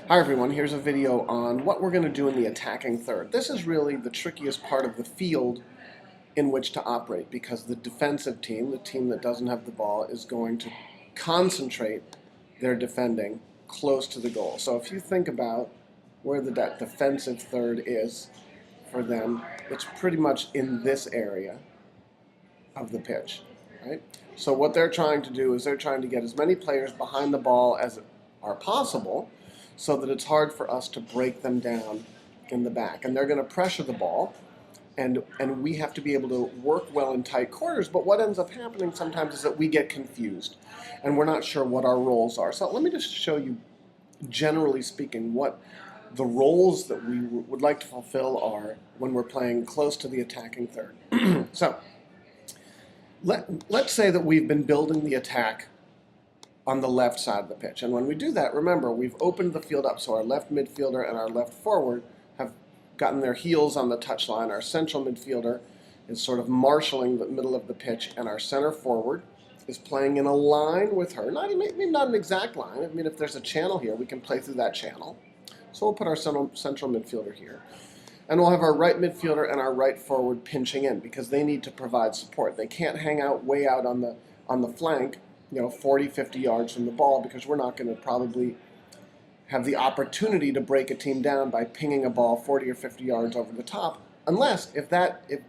Hi everyone, here's a video on what we're going to do in the attacking third. This is really the trickiest part of the field in which to operate because the defensive team, the team that doesn't have the ball, is going to concentrate their defending close to the goal. So if you think about where that defensive third is for them, it's pretty much in this area of the pitch, right? So what they're trying to do is they're trying to get as many players behind the ball as are possible so that it's hard for us to break them down in the back. And they're going to pressure the ball, and we have to be able to work well in tight quarters. But what ends up happening sometimes is that we get confused, and we're not sure what our roles are. So let me just show you, generally speaking, what the roles that we would like to fulfill are when we're playing close to the attacking third. So let's say that we've been building the attack on the left side of the pitch. And when we do that, remember, we've opened the field up. So our left midfielder and our left forward have gotten their heels on the touchline. Our central midfielder is sort of marshaling the middle of the pitch, and our center forward is playing in a line with her. Maybe not an exact line. I mean, if there's a channel here, we can play through that channel. So we'll put our central midfielder here. And we'll have our right midfielder and our right forward pinching in because they need to provide support. They can't hang out way out on the flank, 40, 50 yards from the ball, because we're not going to probably have the opportunity to break a team down by pinging a ball 40 or 50 yards over the top, unless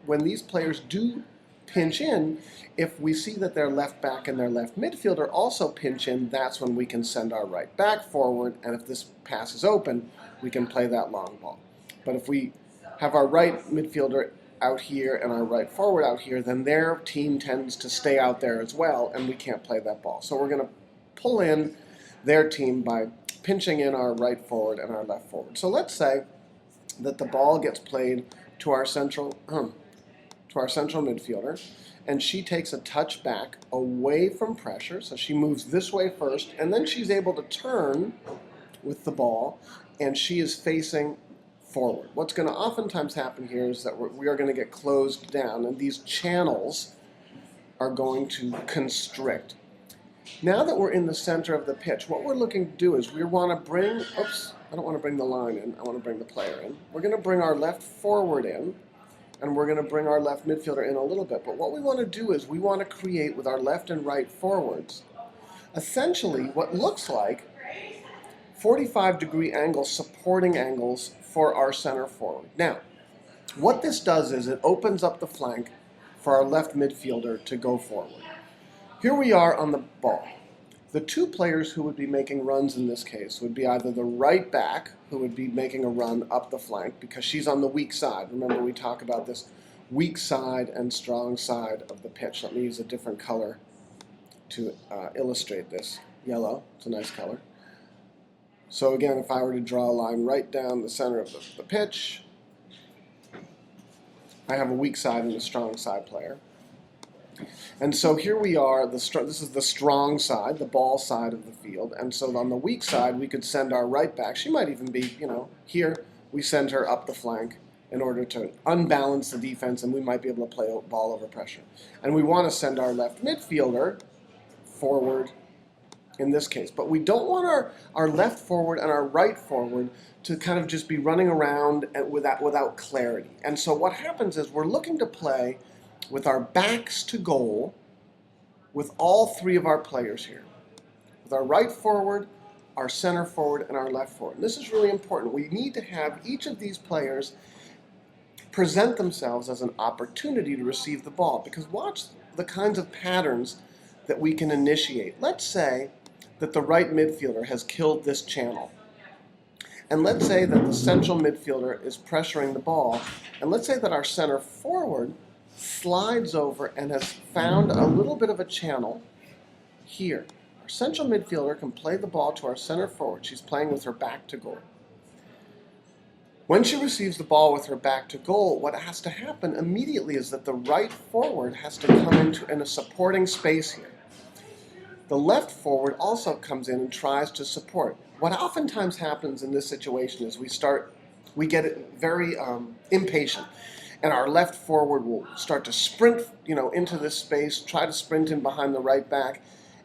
when these players do pinch in, if we see that their left back and their left midfielder also pinch in, that's when we can send our right back forward, and if this pass is open, we can play that long ball. But if we have our right midfielder out here and our right forward out here, then their team tends to stay out there as well, and we can't play that ball. So we're going to pull in their team by pinching in our right forward and our left forward. So let's say that the ball gets played to our central midfielder, and she takes a touch back away from pressure. So she moves this way first, and then she's able to turn with the ball, and she is facing forward. What's going to oftentimes happen here is that we are going to get closed down, and these channels are going to constrict. Now that we're in the center of the pitch, what we're looking to do is we want to bring, I don't want to bring the line in, I want to bring the player in. We're going to bring our left forward in, and we're going to bring our left midfielder in a little bit. But what we want to do is we want to create with our left and right forwards essentially what looks like 45-degree angles, supporting angles for our center forward. Now, what this does is it opens up the flank for our left midfielder to go forward. Here we are on the ball. The two players who would be making runs in this case would be either the right back, who would be making a run up the flank because she's on the weak side. Remember, we talk about this weak side and strong side of the pitch. Let me use a different color to illustrate this. Yellow, it's a nice color. So again, if I were to draw a line right down the center of the pitch, I have a weak side and a strong side player. And so here we are, this is the strong side, the ball side of the field. And so on the weak side, we could send our right back. She might even be, here we send her up the flank in order to unbalance the defense, and we might be able to play ball over pressure. And we want to send our left midfielder forward in this case. But we don't want our left forward and our right forward to kind of just be running around without clarity. And so what happens is we're looking to play with our backs to goal with all three of our players here. With our right forward, our center forward, and our left forward. And this is really important. We need to have each of these players present themselves as an opportunity to receive the ball, because watch the kinds of patterns that we can initiate. Let's say that the right midfielder has killed this channel. And let's say that the central midfielder is pressuring the ball. And let's say that our center forward slides over and has found a little bit of a channel here. Our central midfielder can play the ball to our center forward. She's playing with her back to goal. When she receives the ball with her back to goal, what has to happen immediately is that the right forward has to come in a supporting space here. The left forward also comes in and tries to support. What oftentimes happens in this situation is we get very impatient, and our left forward will start to sprint, into this space, try to sprint in behind the right back,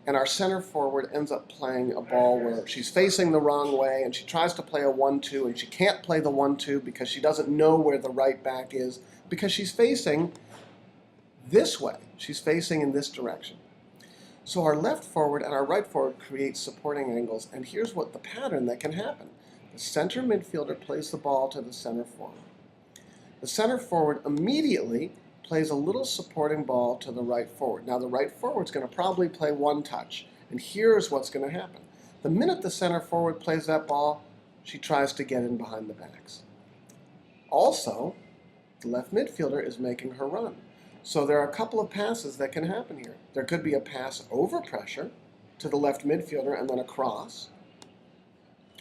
and our center forward ends up playing a ball where she's facing the wrong way and she tries to play a 1-2 and she can't play the 1-2 because she doesn't know where the right back is because she's facing this way. She's facing in this direction. So our left forward and our right forward create supporting angles, and here's what the pattern that can happen. The center midfielder plays the ball to the center forward. The center forward immediately plays a little supporting ball to the right forward. Now the right forward's going to probably play one touch, and here's what's going to happen. The minute the center forward plays that ball, she tries to get in behind the backs. Also, the left midfielder is making her run. So there are a couple of passes that can happen here. There could be a pass over pressure to the left midfielder and then across.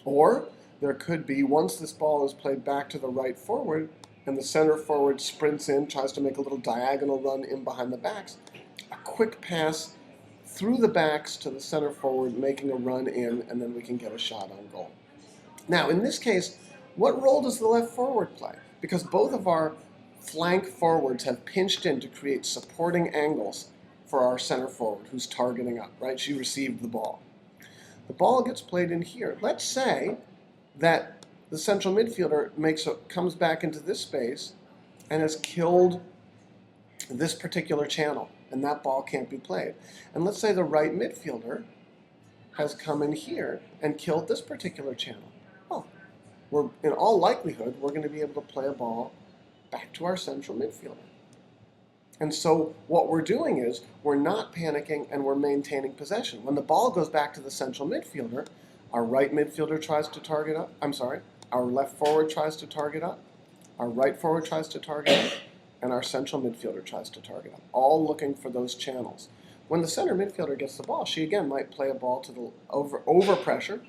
Or there could be, once this ball is played back to the right forward and the center forward sprints in, tries to make a little diagonal run in behind the backs, a quick pass through the backs to the center forward, making a run in, and then we can get a shot on goal. Now, in this case, what role does the left forward play? Because both of our flank forwards have pinched in to create supporting angles for our center forward who's targeting up, right? She received the ball. The ball gets played in here. Let's say that the central midfielder comes back into this space and has killed this particular channel, and that ball can't be played. And let's say the right midfielder has come in here and killed this particular channel. Well, in all likelihood, we're going to be able to play a ball back to our central midfielder. And so what we're doing is we're not panicking and we're maintaining possession. When the ball goes back to the central midfielder, our right midfielder tries to target up. Our left forward tries to target up. Our right forward tries to target up. And our central midfielder tries to target up, all looking for those channels. When the center midfielder gets the ball, she again might play a ball to the over pressure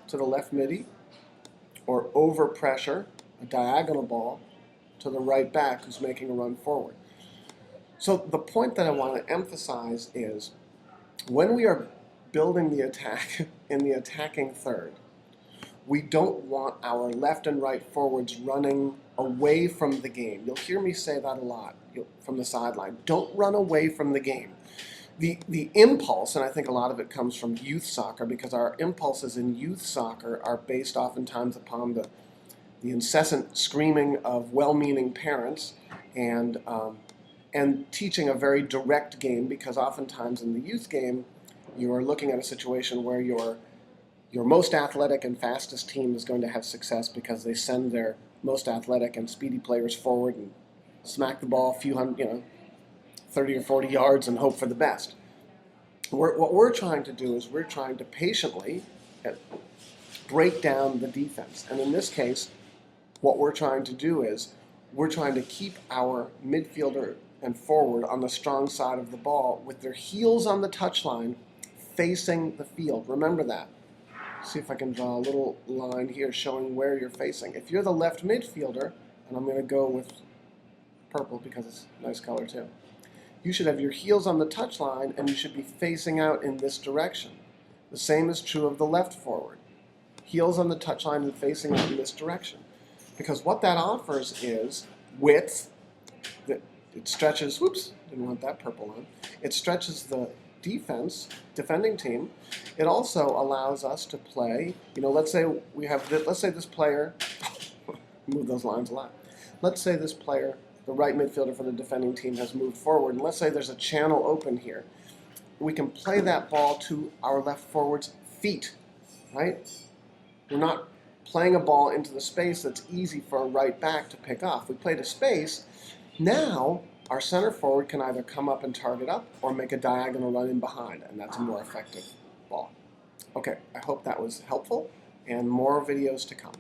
to the left midi, or over pressure, a diagonal ball, to the right back who's making a run forward. So the point that I want to emphasize is when we are building the attack in the attacking third, we don't want our left and right forwards running away from the game. You'll hear me say that a lot from the sideline. Don't run away from the game. The impulse, and I think a lot of it comes from youth soccer, because our impulses in youth soccer are based oftentimes upon the incessant screaming of well-meaning parents and teaching a very direct game, because oftentimes in the youth game you are looking at a situation where your most athletic and fastest team is going to have success because they send their most athletic and speedy players forward and smack the ball a few hundred, 30 or 40 yards and hope for the best. What we're trying to do is we're trying to patiently break down the defense. And in this case, what we're trying to do is we're trying to keep our midfielder and forward on the strong side of the ball with their heels on the touchline facing the field. Remember that. See if I can draw a little line here showing where you're facing. If you're the left midfielder, and I'm going to go with purple because it's a nice color too, you should have your heels on the touchline and you should be facing out in this direction. The same is true of the left forward. Heels on the touchline and facing out in this direction. Because what that offers is width. It stretches, whoops, didn't want that purple on. It stretches the defending team. It also allows us to play, let's say this player, move those lines a lot. Let's say this player, the right midfielder for the defending team, has moved forward, and let's say there's a channel open here. We can play that ball to our left forward's feet, right? We're not playing a ball into the space that's easy for a right back to pick off. We played a space. Now, our center forward can either come up and target up or make a diagonal run in behind, and that's a more effective ball. Okay, I hope that was helpful, and more videos to come.